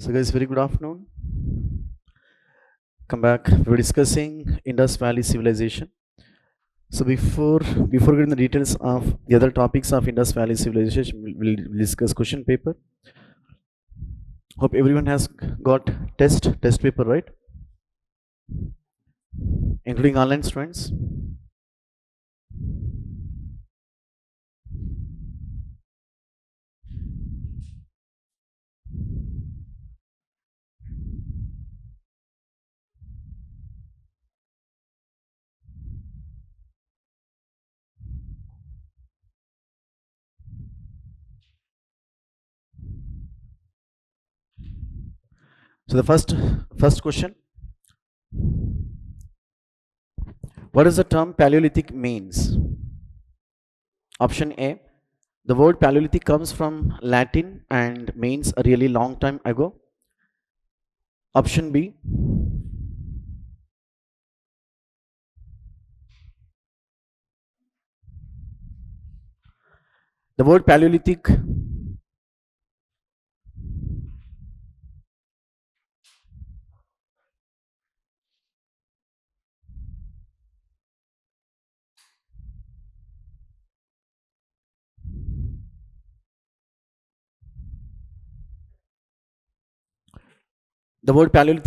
So guys, very good afternoon. Come back. We're discussing Indus Valley Civilization. So before getting the details of the other topics of Indus Valley Civilization, we'll discuss question paper. Hope everyone has got test paper, right? Including online students. So the first question. What does the term Paleolithic means? Option A. The word Paleolithic comes from Latin and means a really long time ago. Option B. The word Paleolithic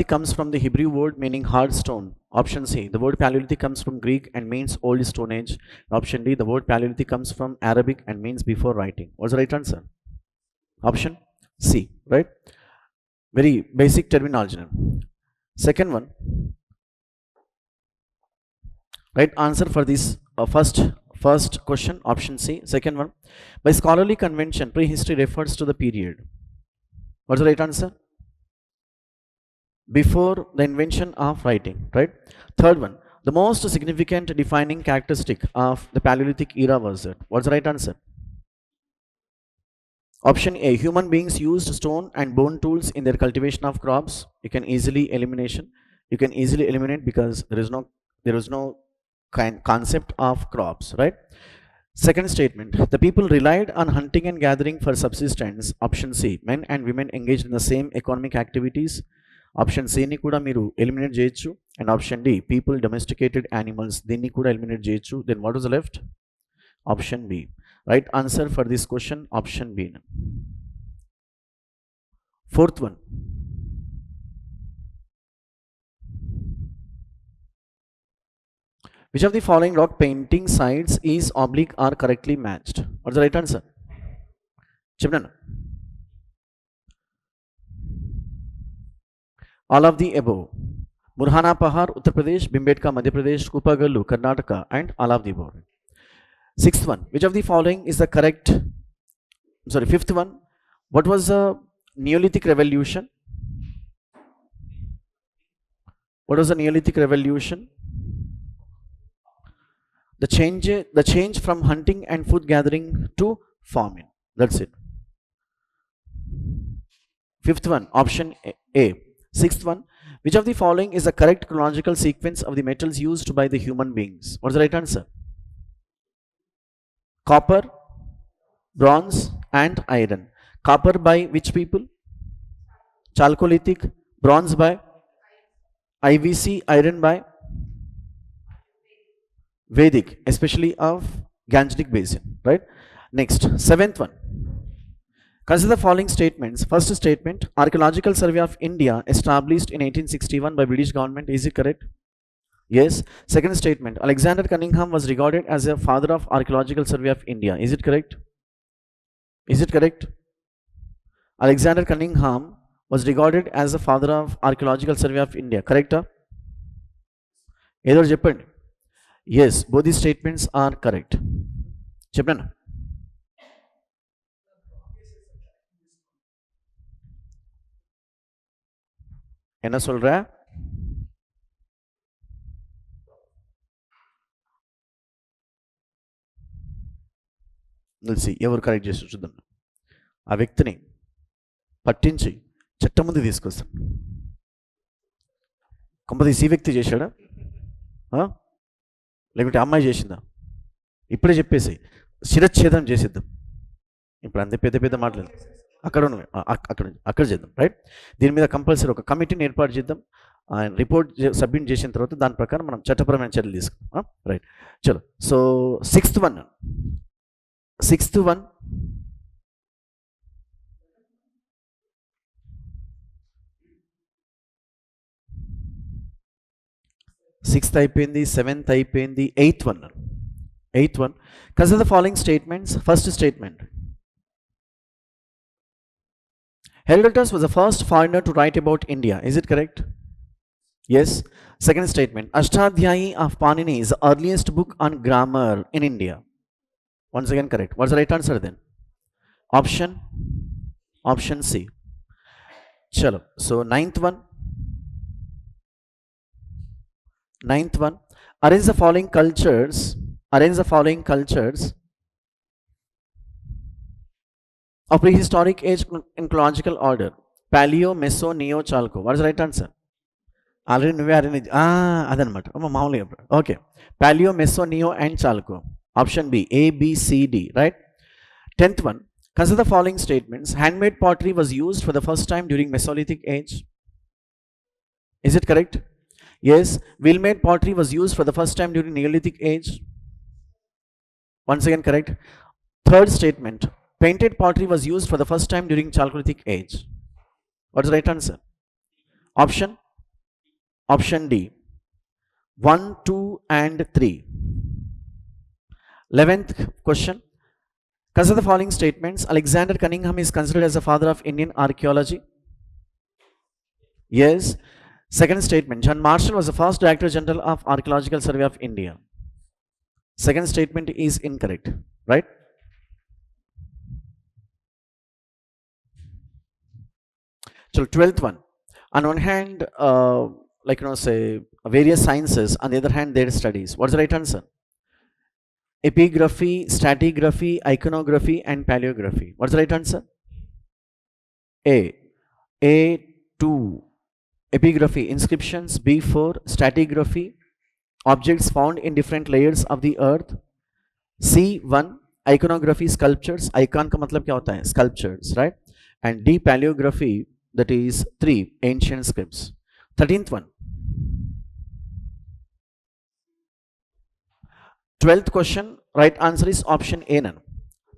comes from the Hebrew word meaning hard stone. Option C. The word Paleolithic comes from Greek and means old stone age. Option D. The word Paleolithic comes from Arabic and means before writing. What's the right answer? Option C, right? Very basic terminology. Second one. Right answer for this first question, option C. Second one. By scholarly convention, prehistory refers to the period. What's the right answer? Before the invention of writing, right? Third one. The most significant defining characteristic of the Paleolithic era was it? What's the right answer? Option A. Human beings used stone and bone tools in their cultivation of crops. You can easily eliminate because there is no concept of crops, right? Second statement. The people relied on hunting and gathering for subsistence. Option C. Men and women engaged in the same economic activities. Option C ni kuda meeru eliminate cheyochu, and option D. People domesticated animals. దీన్ని కూడా eliminate cheyochu. Then what was left? Option B. Right answer for this question, option B. Fourth one. Which of the following rock painting sides is oblique or correctly matched? What's the right answer? Chepnana. All of the above. Murhana Pahar, Uttar Pradesh; Bhimbetka, Madhya Pradesh; Kupagallu, Karnataka, and all of the above. Sixth one. Which of the following is the correct? Fifth one. What was the Neolithic Revolution? What was the Neolithic Revolution? The change from hunting and food gathering to farming. That's it. Fifth one, option A. Sixth one. Which of the following is the correct chronological sequence of the metals used by the human beings? What's the right answer? Copper, bronze, and iron. Copper by which people? Chalcolithic. Bronze by IVC. Iron by Vedic, especially of Gangetic Basin, right? Next, seventh one. Consider the following statements. First statement. Archaeological Survey of India established in 1861 by British government. Is it correct? Yes. Second statement. Alexander Cunningham was regarded as a father of Archaeological Survey of India. Is it correct? Is it correct? Alexander Cunningham was regarded as the father of Archaeological Survey of India. Correct? Either Japan. Yes, both these statements are correct. Japan. என்ன சொல்ற? నిలిచి ఎవరు correct చేసి చూద్దాం. ఆ వ్యక్తిని పట్టించి చట్టం ముందు తీసుకొస్తాం. కొంపదీసి ఈ వ్యక్తి చేశాడా, లేకుంటే అమ్మాయి చేసిందా? ఇప్పుడే చెప్పేసి శిరచ్ఛేదం చేసిద్దాం. ఇప్పుడు అంతే పెద్ద మాటలేదు. అక్కడ చేద్దాం, రైట్. దీని మీద కంపల్సరీ ఒక కమిటీని ఏర్పాటు చేద్దాం. రిపోర్ట్ సబ్మిట్ చేసిన తర్వాత దాని ప్రకారం మనం చట్టపరమైన చర్యలు తీసుకుందాం, రైట్. చలో, సో సిక్స్త్ వన్ సిక్స్త్ అయిపోయింది, సెవెంత్ అయిపోయింది, eighth one consider the following statements. First statement, Herodotus was the first foreigner to write about India. Is it correct? Yes. Second statement, Ashtadhyayi of Panini is the earliest book on grammar in India. Once again correct. What's the right answer then? Option C. Chalo. So ninth one. Arrange the following cultures of prehistoric age in chronological order. Paleo, Meso, Neo, Chalco. What is the right answer? Already నువ్వే arrange అదనమాట మామూలుగా. Okay, paleo, meso, neo and chalco. Option B, ABCD, right. 10th one, consider the following statements. Handmade pottery was used for the first time during Mesolithic age. Is it correct? Yes. Wheel-made pottery was used for the first time during Neolithic age. Once again correct. Third statement, painted pottery was used for the first time during Chalcolithic age. What is the right answer? Option D, 1, 2 and 3. 11th question, consider the following statements. Alexander Cunningham is considered as the father of Indian archaeology. Yes. Second statement, John Marshall was the first Director General of Archaeological Survey of India. Second statement is incorrect, right? So 12th one, on one hand, say various sciences, on the other hand their studies. What's the right answer? Epigraphy, stratigraphy, iconography and paleography. What's the right answer? A2, epigraphy, inscriptions. B4, stratigraphy, objects found in different layers of the earth. C1, iconography, sculptures. Icon का मतलब क्या होता है? Sculptures, right? And D, paleography, that is 3, ancient scripts. 13th one, 12th question, right answer is option A, none.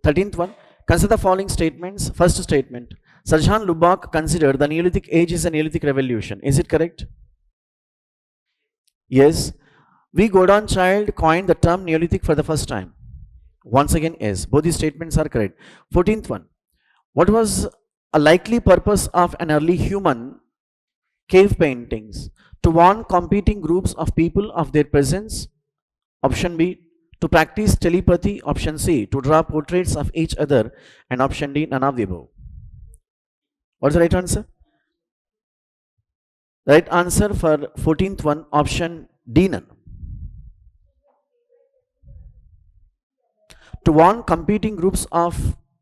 13th one, consider the following statements. First statement, Sarjan Lubbock considered the Neolithic age is a Neolithic revolution. Is it correct? Yes. V. Gordon Child coined the term Neolithic for the first time. Once again, yes. Both these statements are correct. 14th one, what was a likely purpose of an early human cave paintings? To warn competing groups of people of their presence. Option B, to practice telepathy. Option C, to draw portraits of each other. And option D, none of the above. What's the right answer? The right answer for 14th one, option D, none. To warn competing groups of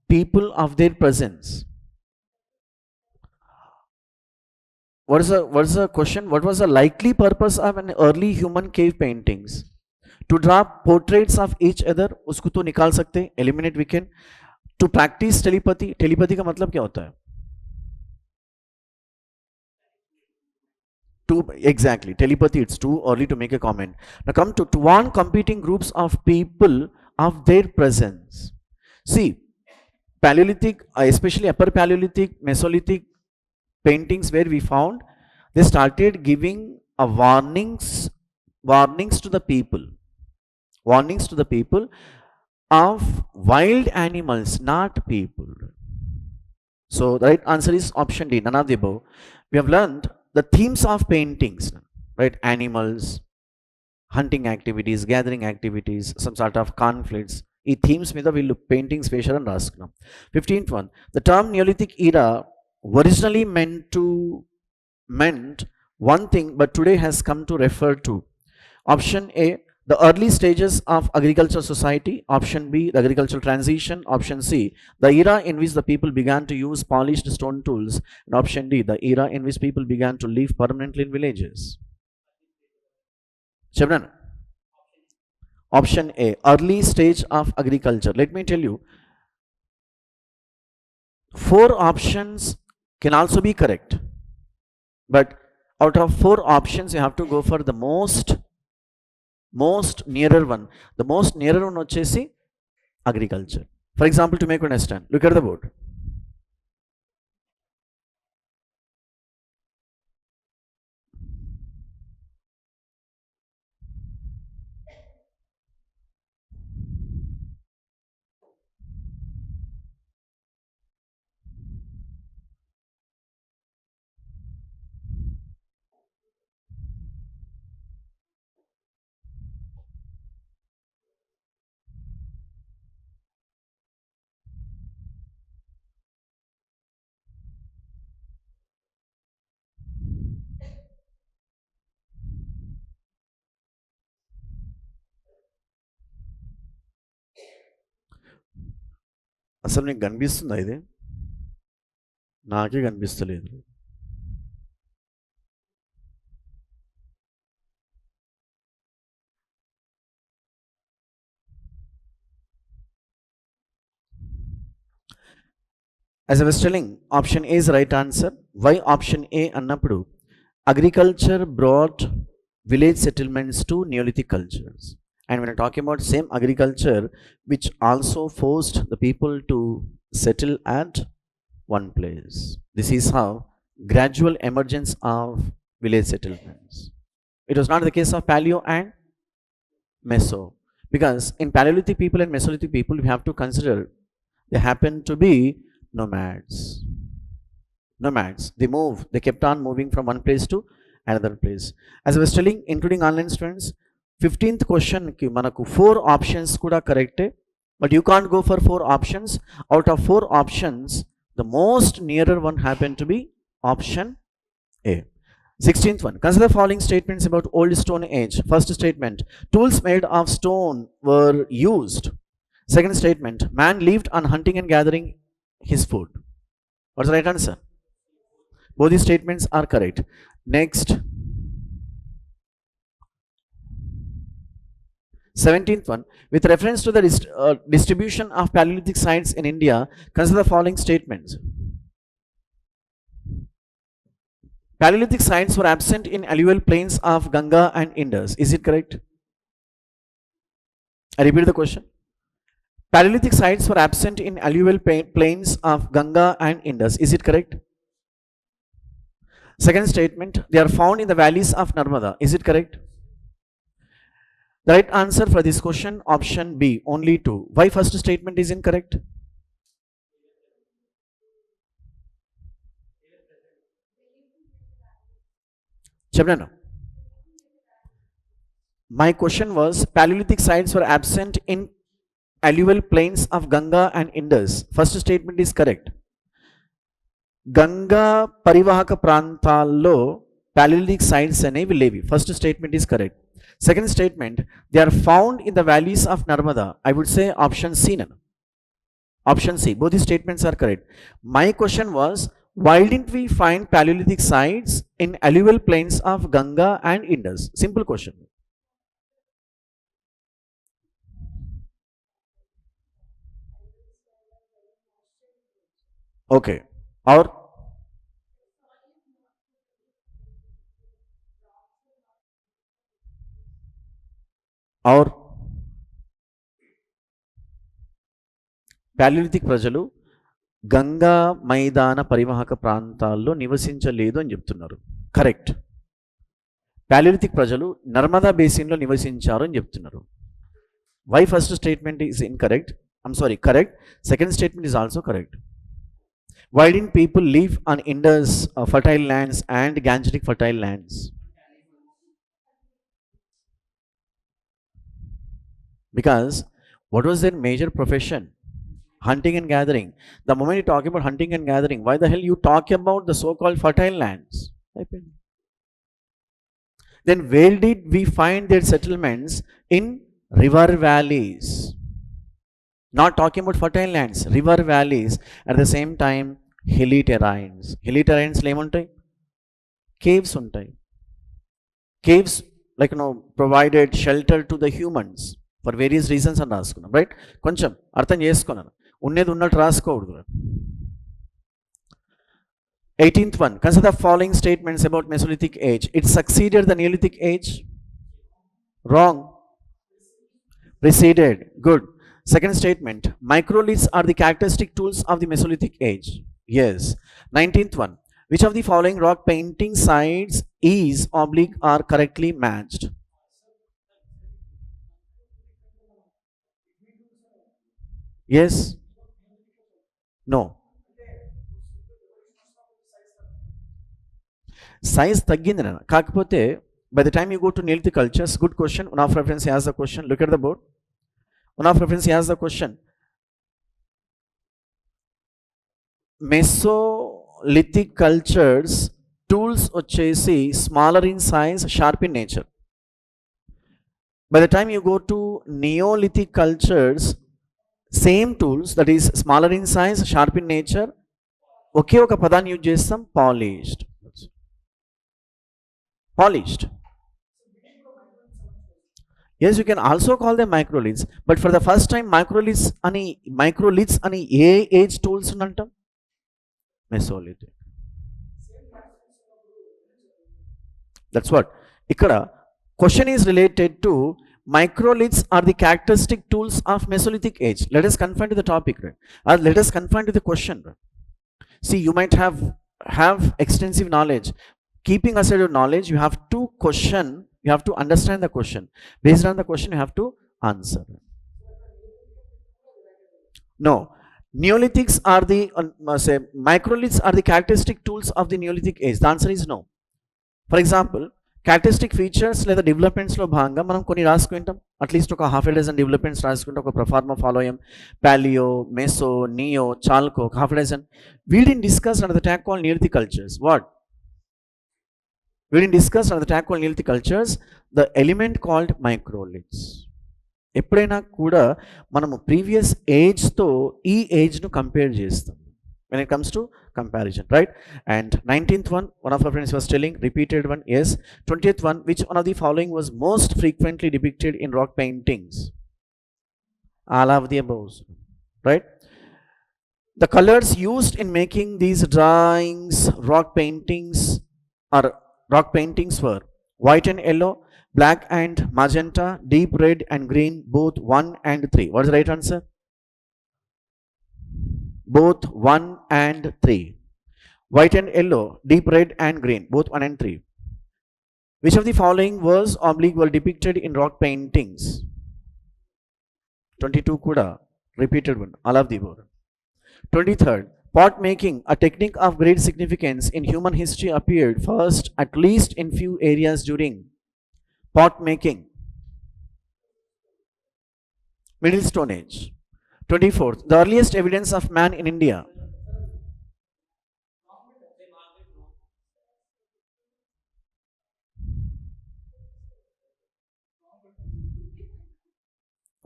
people of their presence. What is the question? What was the likely purpose of an early human cave paintings? To draw portraits of each other. उसको तो निकाल सकते, eliminate we can. To practice telepathy. Telepathy का मतलब क्या होता है? Exactly, telepathy, it's too early to make a comment. Now come to warn competing groups of people of their presence. See, Paleolithic, especially upper Paleolithic, Mesolithic paintings where we found, they started giving a warnings to the people of wild animals, not people. So the right answer is option D, none of the above. We have learned the themes of paintings, right? Animals, hunting activities, gathering activities, some sort of conflicts. ఈ themes మీద వీళ్ళు paintings వేశారని రాసుకున్నాం. 15th one, the term Neolithic era originally meant one thing but today has come to refer to. Option A, the early stages of agricultural society. Option B, the agricultural transition. Option C, the era in which the people began to use polished stone tools. And option D, the era in which people began to live permanently in villages. Chevron. Option A, early stage of agriculture. Let me tell you, 4 options can also be correct, but out of 4 options you have to go for the most nearer one. The most nearer one వచ్చేసి agriculture. For example, to make you understand, look at the board. అసలు నీకు కనిపిస్తుందా ఇది? నాకే కనిపిస్తలేదు. As I was telling, option A is the right answer. Why option A అన్నప్పుడు agriculture brought village settlements to Neolithic cultures. And when we're talking about same agriculture, which also forced the people to settle at one place. This is how gradual emergence of village settlements. It was not the case of Paleo and Meso. Because in Paleolithic people and Mesolithic people, we have to consider they happen to be nomads. They move, they kept on moving from one place to another place. As I was telling, including online students, 15th question ki manaku 4 options kuda correct, but you can't go for 4 options. Out of 4 options, the most nearer one happened to be option A. 16th one, consider the following statements about old stone age. First statement, tools made of stone were used. Second statement, man lived on hunting and gathering his food. What's the right answer? Both these statements are correct. Next, 17th one, with reference to the distribution of Paleolithic sites in India, consider the following statements. Paleolithic sites were absent in alluvial plains of Ganga and Indus. Is it correct? I repeat the question. Paleolithic sites were absent in alluvial plains of Ganga and Indus. Is it correct? Second statement, they are found in the valleys of Narmada. Is it correct? The right answer for this question, option B, only 2. Why first statement is incorrect? Chabnano. My question was, Paleolithic sites were absent in alluvial plains of Ganga and Indus. First statement is correct. Ganga పరివాహక ప్రాంతాల్లో Paleolithic sites అనేవి లేవి. First statement is correct. Second statement, they are found in the valleys of Narmada. I would say option C. Option C. Both the statements are correct. My question was, why didn't we find Paleolithic sites in alluvial plains of Ganga and Indus? Simple question. Okay. Or Paleolithic ప్రజలు గంగా మైదాన పరివాహక ప్రాంతాల్లో నివసించలేదు అని చెప్తున్నారు. Correct. Paleolithic ప్రజలు నర్మదా బేసిన్లో నివసించారు అని చెప్తున్నారు. Why first statement is incorrect? I'm sorry, correct. Second statement is also correct. Why didn't people live on Indus fertile lands and Gangetic fertile lands? Because what was their major profession? Hunting and gathering. The moment you talk about hunting and gathering, why the hell you talk about the so-called fertile lands? Then where did we find their settlements? In river valleys. Not talking about fertile lands, river valleys. At the same time, hilly terrains. Hilly terrains ఏముంటాయి? Caves ఉంటాయి. Caves like provided shelter to the humans for various reasons అని రాసుకున్నాం, right? కొంచెం అర్థం చేసుకున్నాను. ఉన్నది ఉన్నట్టు రాసుకోకూడదు. 18th one, consider the following statements about Mesolithic age. It succeeded the Neolithic age. Wrong. Preceded. Good. Second statement, microliths are the characteristic tools of the Mesolithic age. Yes. 19th one, which of the following rock painting sides is oblique are correctly matched? Yes. No. Size తగ్గింది నాన్న. కాకపోతే by the time you go to Neolithic cultures, good question, one of reference has the question, look at the board. One of reference has the question. Mesolithic cultures tools వచ్చేసి smaller in size, sharp in nature. By the time you go to Neolithic cultures, same tools, that is smaller in size, sharp in nature, ఒకే ఒక పదాన్ని use చేస్తాం, polished. Polished. Yes, you can also call them microliths, but for the first time microliths అని ఏ age tools అంటాం? Mesolithic. That's what. ఇక్కడ question is related to microliths are the characteristic tools of Mesolithic age. Let us confine to the topic, right? Or let us confine to the question, right? See, you might have extensive knowledge. Keeping aside your knowledge, you have to question, you have to understand the question. Based on the question, you have to answer. No. Neolithics are the microliths are the characteristic tools of the Neolithic age. The answer is no. For example, characteristic features లేదా డెవలప్మెంట్స్లో భాగంగా మనం కొన్ని రాసుకుంటాం, at least ఒక half a dozen developments రాసుకుంటాం. ఒక proforma ఫాలోయం, paleo, meso, neo, chalco, ఒక half a dozen. We didn't discuss under the tag called Neolithic cultures. What? We didn't discuss under the tag called Neolithic cultures the element called microliths. ఎప్పుడైనా కూడా మనము previous ఏజ్తో ఈ ఏజ్ను compare చేస్తాం when it comes to comparison, right? And 19th one of our friends was telling, repeated one, yes. 20th one, which one of the following was most frequently depicted in rock paintings? All of the above, right? The colors used in making these drawings, rock paintings were white and yellow, black and magenta, deep red and green, both 1 and 3. What is the right answer? Both 1 and 3. White and yellow, deep red and green, both 1 and 3. Which of the following was oblique were depicted in rock paintings? 22 kuda, repeated one, all of the above. 23rd, pot making, a technique of great significance in human history, appeared first at least in few areas during pot making. Middle Stone Age. 24th, the earliest evidence of man in India.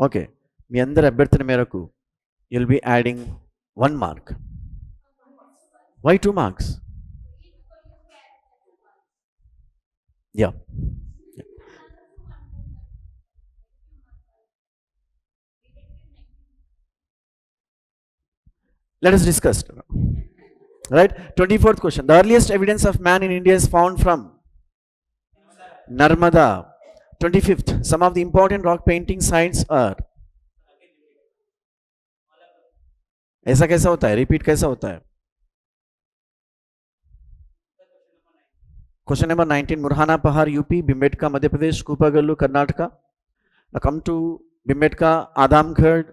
Okay, మీ అందరి అభ్యర్థన మేరకు you'll be adding 1 mark. Why 2 marks? Yeah. Let us discuss. Right? 24th question. The earliest evidence of man in India is found from Narmada. 25th. Some of the important rock painting sites are. ऐसा कैसा होता है? Repeat कैसा होता है? Question number 19. Murhana Pahar, UP, Bimbetka, Madhya Pradesh, Kupagallu, Karnataka. Now come to Bimbetka, Adamgarh,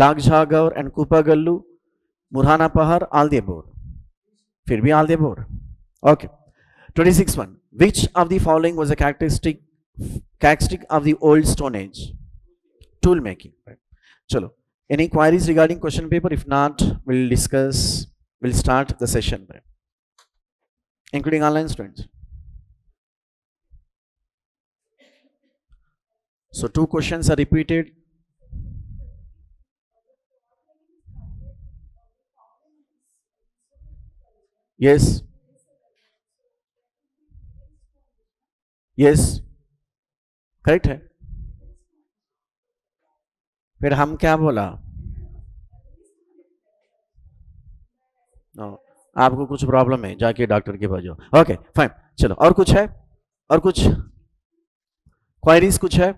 Lagjhagaur and Kupagallu. Murhana Pahar, all the above. फिर भी all the above. Okay. 26 one. Which of the following was a characteristic of the old Stone Age? Tool making. Right. Chalo. Any queries regarding question paper? If not, we'll start the session. Right. Including online students. So 2 questions are repeated. Yes. Yes. Correct है. फिर हम क्या बोला? No. आपको कुछ problem है जाके doctor के पास जाओ। ओके फाइन, चलो और कुछ है, और कुछ क्वायरीज कुछ है?